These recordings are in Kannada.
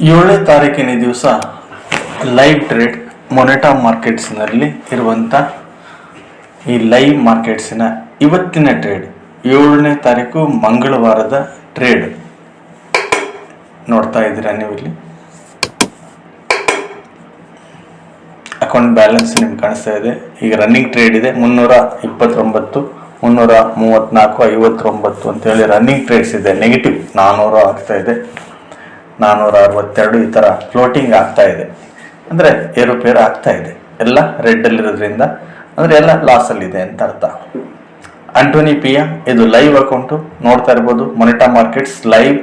7ನೇ ತಾರೀಕಿನ ದಿವಸ ಲೈವ್ ಟ್ರೇಡ್ ಮೊನೆಟಾ ಮಾರ್ಕೆಟ್ಸ್ನಲ್ಲಿ ಇರುವಂಥ ಈ ಲೈವ್ ಮಾರ್ಕೆಟ್ಸಿನ ಇವತ್ತಿನ ಟ್ರೇಡ್ 7ನೇ ತಾರೀಕು ಮಂಗಳವಾರದ ಟ್ರೇಡ್ ನೋಡ್ತಾ ಇದ್ದೀರಾ ನೀವು. ಇಲ್ಲಿ ಅಕೌಂಟ್ ಬ್ಯಾಲೆನ್ಸ್ ನಿಮ್ಗೆ ಕಾಣಿಸ್ತಾ ಇದೆ. ಈಗ ರನ್ನಿಂಗ್ ಟ್ರೇಡ್ ಇದೆ 329, 334, 59 ಅಂತೇಳಿ ರನ್ನಿಂಗ್ ಟ್ರೇಡ್ಸ್ ಇದೆ. ನೆಗೆಟಿವ್ 400 ಆಗ್ತಾ ಇದೆ, 462 ಈ ಥರ ಫ್ಲೋಟಿಂಗ್ ಆಗ್ತಾ ಇದೆ. ಅಂದರೆ ಏರುಪೇರು ಆಗ್ತಾ ಇದೆ. ಎಲ್ಲ ರೆಡ್ಡಲ್ಲಿರೋದ್ರಿಂದ ಅಂದರೆ ಎಲ್ಲ ಲಾಸಲ್ಲಿದೆ ಅಂತ ಅರ್ಥ. ಆಂಟೋನಿ ಪಿಯಾ ಇದು ಲೈವ್ ಅಕೌಂಟು ನೋಡ್ತಾ ಇರ್ಬೋದು. ಮೊನೆಟಾ ಮಾರ್ಕೆಟ್ಸ್ ಲೈವ್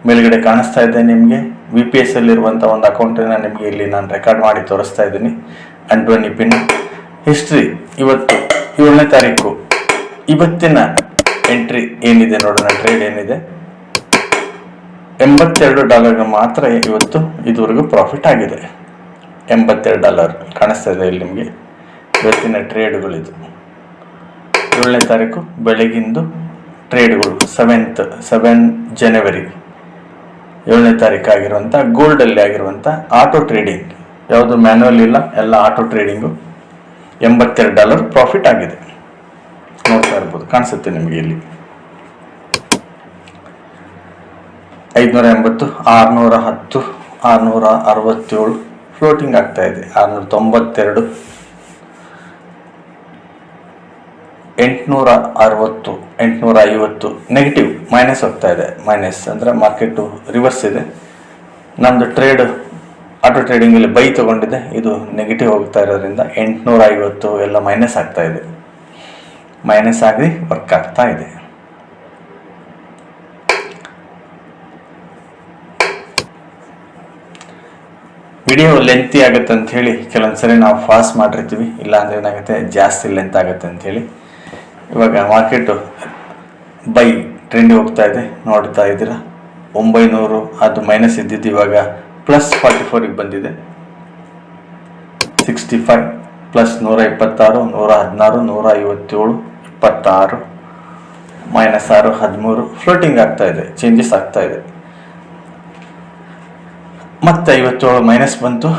ಮೇಲ್ಗಡೆ ಕಾಣಿಸ್ತಾ ಇದೆ ನಿಮಗೆ. VPS ಅಲ್ಲಿರುವಂಥ ಒಂದು ಅಕೌಂಟನ್ನು ನಿಮಗೆ ಇಲ್ಲಿ ನಾನು ರೆಕಾರ್ಡ್ ಮಾಡಿ ತೋರಿಸ್ತಾ ಇದ್ದೀನಿ. ಆಂಟೋನಿ ಪಿನ್ ಹಿಸ್ಟ್ರಿ ಇವತ್ತು 7ನೇ ತಾರೀಕು ಇವತ್ತಿನ ಎಂಟ್ರಿ ಏನಿದೆ ನೋಡೋಣ. ಟ್ರೇಡ್ ಏನಿದೆ $82 ಮಾತ್ರ ಇವತ್ತು ಇದುವರೆಗೂ ಪ್ರಾಫಿಟ್ ಆಗಿದೆ. $82 ಕಾಣಿಸ್ತಾ ಇದೆ ಇಲ್ಲಿ ನಿಮಗೆ. ಇವತ್ತಿನ ಟ್ರೇಡ್ಗಳಿದು 7ನೇ ತಾರೀಕು ಬೆಳಗಿಂದು ಟ್ರೇಡ್ಗಳು. 7 ಜನವರಿ 7ನೇ ತಾರೀಕು ಆಗಿರುವಂಥ ಗೋಲ್ಡಲ್ಲಿ ಆಗಿರುವಂಥ ಆಟೋ ಟ್ರೇಡಿಂಗ್, ಯಾವುದು ಮ್ಯಾನ್ಯುವಲ್ ಇಲ್ಲ, ಎಲ್ಲ ಆಟೋ ಟ್ರೇಡಿಂಗು. $82 ಪ್ರಾಫಿಟ್ ಆಗಿದೆ. ನೋಡ್ತಾ ಇರ್ಬೋದು, ಕಾಣಿಸುತ್ತೆ ನಿಮಗೆ ಇಲ್ಲಿ. 580, 610, 667 ಫ್ಲೋಟಿಂಗ್ ಆಗ್ತಾ ಇದೆ. 692, 860, 850 ನೆಗೆಟಿವ್ ಮೈನಸ್ ಹೋಗ್ತಾ ಇದೆ. ಮೈನಸ್ ಅಂದರೆ ಮಾರ್ಕೆಟು ರಿವರ್ಸ್ ಇದೆ. ನಮ್ಮದು ಟ್ರೇಡ್ ಆಟೋ ಟ್ರೇಡಿಂಗಲ್ಲಿ ಬೈ ತೊಗೊಂಡಿದೆ, ಇದು ನೆಗೆಟಿವ್ ಹೋಗ್ತಾ ಇರೋದ್ರಿಂದ 850 ಎಲ್ಲ ಮೈನಸ್ ಆಗ್ತಾ ಇದೆ. ಮೈನಸ್ ಆಗಿ ವರ್ಕ್ ಆಗ್ತಾ ಇದೆ. ವಿಡಿಯೋ ಲೆಂತಿ ಆಗುತ್ತೆ ಅಂತ ಹೇಳಿ ಕೆಲವೊಂದ್ಸರಿ ನಾವು ಫಾಸ್ಟ್ ಮಾಡಿರ್ತೀವಿ, ಇಲ್ಲ ಅಂದರೆ ಏನಾಗುತ್ತೆ ಜಾಸ್ತಿ ಲೆಂತ್ ಆಗುತ್ತೆ ಅಂಥೇಳಿ. ಇವಾಗ ಮಾರ್ಕೆಟು ಬೈ ಟ್ರೆಂಡ್ ಹೋಗ್ತಾ ಇದೆ, ನೋಡ್ತಾ ಇದ್ದೀರಾ. 900 ಅದು ಮೈನಸ್ ಇದ್ದಿದ್ದು ಇವಾಗ +44ಗೆ ಬಂದಿದೆ. 65 +126, 116, 157, 26, -6, 13 ಫ್ಲೋಟಿಂಗ್ ಆಗ್ತಾ ಇದೆ, ಚೇಂಜಸ್ ಆಗ್ತಾ ಇದೆ. ಮತ್ತೆ 57 ಮೈನಸ್ ಬಂತು.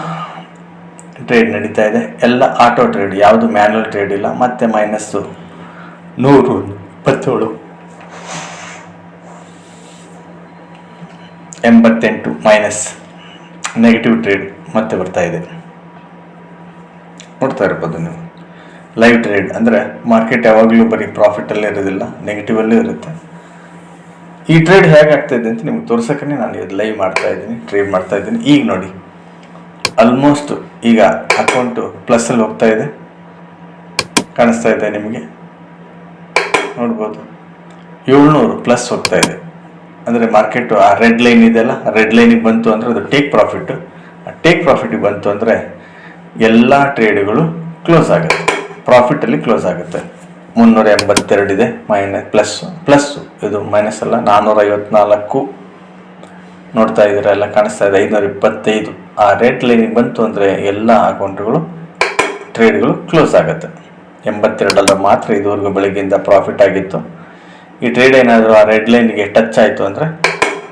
ಟ್ರೇಡ್ ನಡೀತಾ ಇದೆ. ಎಲ್ಲ ಆಟೋ ಟ್ರೇಡ್, ಯಾವುದು ಮ್ಯಾನ್ಯುವಲ್ ಟ್ರೇಡ್ ಇಲ್ಲ. ಮತ್ತೆ -127, -88 ಮೈನಸ್ ನೆಗೆಟಿವ್ ಟ್ರೇಡ್ ಮತ್ತೆ ಬರ್ತಾ ಇದೆ. ನೋಡ್ತಾ ಇರ್ಬೋದು ನೀವು. ಲೈವ್ ಟ್ರೇಡ್ ಅಂದರೆ ಮಾರ್ಕೆಟ್ ಯಾವಾಗಲೂ ಬರೀ ಪ್ರಾಫಿಟಲ್ಲೇ ಇರೋದಿಲ್ಲ, ನೆಗೆಟಿವಲ್ಲೂ ಇರುತ್ತೆ. ಈ ಟ್ರೇಡ್ ಹೇಗಾಗ್ತಾಯಿದೆ ಅಂತ ನಿಮ್ಗೆ ತೋರ್ಸೋಕೆ ನಾನು ಇದು ಲೈವ್ ಮಾಡ್ತಾ ಇದ್ದೀನಿ, ಟ್ರೇಡ್ ಮಾಡ್ತಾ ಇದ್ದೀನಿ. ಈಗ ನೋಡಿ, ಆಲ್ಮೋಸ್ಟ್ ಈಗ ಅಕೌಂಟು ಪ್ಲಸ್ಸಲ್ಲಿ ಹೋಗ್ತಾ ಇದೆ, ಕಾಣಿಸ್ತಾ ಇದೆ ನಿಮಗೆ. ನೋಡ್ಬೋದು 700 ಪ್ಲಸ್ ಹೋಗ್ತಾ ಇದೆ. ಅಂದರೆ ಮಾರ್ಕೆಟು ಆ ರೆಡ್ ಲೈನ್ ಇದೆಯಲ್ಲ, ರೆಡ್ ಲೈನಿಗೆ ಬಂತು ಅಂದರೆ ಅದು ಟೇಕ್ ಪ್ರಾಫಿಟ್ಟು. ಆ ಟೇಕ್ ಪ್ರಾಫಿಟಿಗೆ ಬಂತು ಅಂದರೆ ಎಲ್ಲ ಟ್ರೇಡ್ಗಳು ಕ್ಲೋಸ್ ಆಗುತ್ತೆ, ಪ್ರಾಫಿಟಲ್ಲಿ ಕ್ಲೋಸ್ ಆಗುತ್ತೆ. 382 ಇದೆ ಪ್ಲಸ್ಸು, ಇದು ಮೈನಸ್ ಅಲ್ಲ. 454 ನೋಡ್ತಾ ಇದ್ದೀರಾ, ಎಲ್ಲ ಕಾಣಿಸ್ತಾ ಇದೆ. 525 ಆ ರೇಟ್ ಲೈನಿಗೆ ಬಂತು ಅಂದರೆ ಎಲ್ಲ ಅಕೌಂಟ್ಗಳು ಟ್ರೇಡ್ಗಳು ಕ್ಲೋಸ್ ಆಗುತ್ತೆ. $82 ಮಾತ್ರ ಇದುವರೆಗೂ ಬೆಳಗ್ಗೆಯಿಂದ ಪ್ರಾಫಿಟ್ ಆಗಿತ್ತು. ಈ ಟ್ರೇಡ್ ಏನಾದರೂ ಆ ರೆಡ್ ಲೈನ್ಗೆ ಟಚ್ ಆಯಿತು ಅಂದರೆ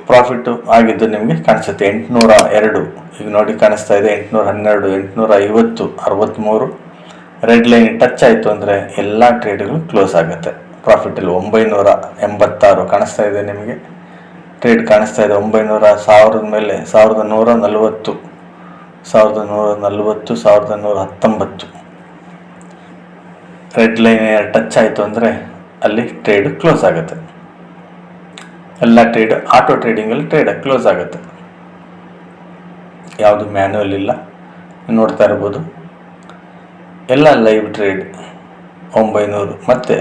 ಪ್ರಾಫಿಟ್ಟು ಆಗಿದ್ದು ನಿಮಗೆ ಕಾಣಿಸುತ್ತೆ. 802 ಈಗ ನೋಡಿ ಕಾಣಿಸ್ತಾ ಇದೆ. 812, 850, 63 ರೆಡ್ ಲೈನ್ ಟಚ್ ಆಯಿತು ಅಂದರೆ ಎಲ್ಲ ಟ್ರೇಡ್ಗಳು ಕ್ಲೋಸ್ ಆಗುತ್ತೆ. ಪ್ರಾಫಿಟಲ್ಲಿ 986 ಕಾಣಿಸ್ತಾ ಇದೆ ನಿಮಗೆ. ಟ್ರೇಡ್ ಕಾಣಿಸ್ತಾ ಇದೆ 900, 1000 ಮೇಲೆ 1140, 1140, 1119 ರೆಡ್ ಲೈನ್ ಟಚ್ ಆಯಿತು ಅಂದರೆ ಅಲ್ಲಿ ಟ್ರೇಡ್ ಕ್ಲೋಸ್ ಆಗುತ್ತೆ. ಎಲ್ಲ ಟ್ರೇಡ್ ಆಟೋ ಟ್ರೇಡಿಂಗಲ್ಲಿ ಟ್ರೇಡ್ ಕ್ಲೋಸ್ ಆಗುತ್ತೆ, ಯಾವುದು ಮ್ಯಾನ್ಯುವಲ್ ಇಲ್ಲ. ನೋಡ್ತಾ ಇರ್ಬೋದು ಎಲ್ಲ ಲೈವ್ ಟ್ರೇಡ್. 900 ಮತ್ತೆ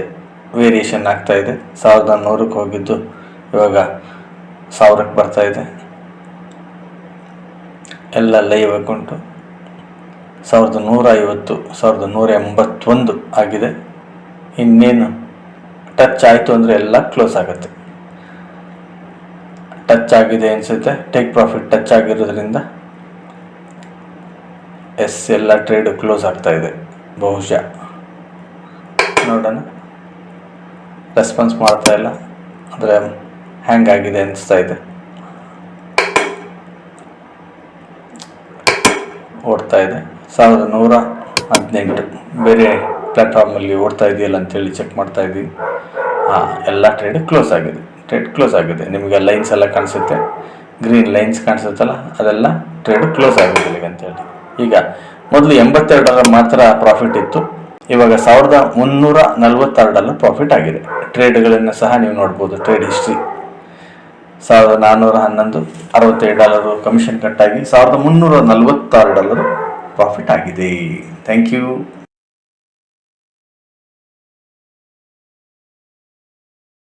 ವೇರಿಯೇಷನ್ ಆಗ್ತಾ ಇದೆ. 1100ಕ್ಕೆ ಹೋಗಿದ್ದು ಇವಾಗ 1000ಕ್ಕೆ ಬರ್ತಾ ಇದೆ. ಎಲ್ಲ ಲೈವ್ ಅಕೌಂಟು 1150, 1181 ಆಗಿದೆ. ಇನ್ನೇನು ಟಚ್ ಆಯಿತು ಅಂದರೆ ಎಲ್ಲ ಕ್ಲೋಸ್ ಆಗುತ್ತೆ. ಟಚ್ ಆಗಿದೆ ಅನಿಸುತ್ತೆ, ಟೇಕ್ ಪ್ರಾಫಿಟ್ ಟಚ್ ಆಗಿರೋದ್ರಿಂದ ಎಲ್ಲ ಟ್ರೇಡ್ ಕ್ಲೋಸ್ ಆಗ್ತಾ ಇದೆ ಬಹುಶಃ. ನೋಡೋಣ, ರೆಸ್ಪಾನ್ಸ್ ಮಾಡ್ತಾ ಇಲ್ಲ ಅಂದರೆ ಹ್ಯಾಂಗ್ ಆಗಿದೆ ಅನಿಸ್ತಾ ಇದೆ. ಓಡ್ತಾ ಇದೆ. 1118 ಬೇರೆ ಪ್ಲ್ಯಾಟ್ಫಾರ್ಮಲ್ಲಿ ಓಡ್ತಾ ಇದೆಯಲ್ಲ ಅಂತೇಳಿ ಚೆಕ್ ಮಾಡ್ತಾ ಇದ್ದೀವಿ. ಹಾಂ, ಎಲ್ಲ ಟ್ರೇಡ್ ಕ್ಲೋಸ್ ಆಗಿದೆ. ನಿಮಗೆ ಲೈನ್ಸ್ ಎಲ್ಲ ಕಾಣಿಸುತ್ತೆ, ಗ್ರೀನ್ ಲೈನ್ಸ್ ಕಾಣಿಸುತ್ತಲ್ಲ, ಅದೆಲ್ಲ ಟ್ರೇಡ್ ಕ್ಲೋಸ್ ಆಗಿದೆ ಇಲ್ಲಿಗೆ ಅಂತೇಳಿ. ಈಗ ಮೊದಲು $82 ಮಾತ್ರ ಪ್ರಾಫಿಟ್ ಇತ್ತು, ಇವಾಗ $1346 ಪ್ರಾಫಿಟ್ ಆಗಿದೆ. ಟ್ರೇಡ್ಗಳನ್ನು ಸಹ ನೀವು ನೋಡ್ಬೋದು. ಟ್ರೇಡ್ ಹಿಸ್ಟ್ರಿ $1411, $67 ಕಮಿಷನ್ ಕಟ್ಟಾಗಿ $1346 ಪ್ರಾಫಿಟ್ ಆಗಿದೆ. Thank you.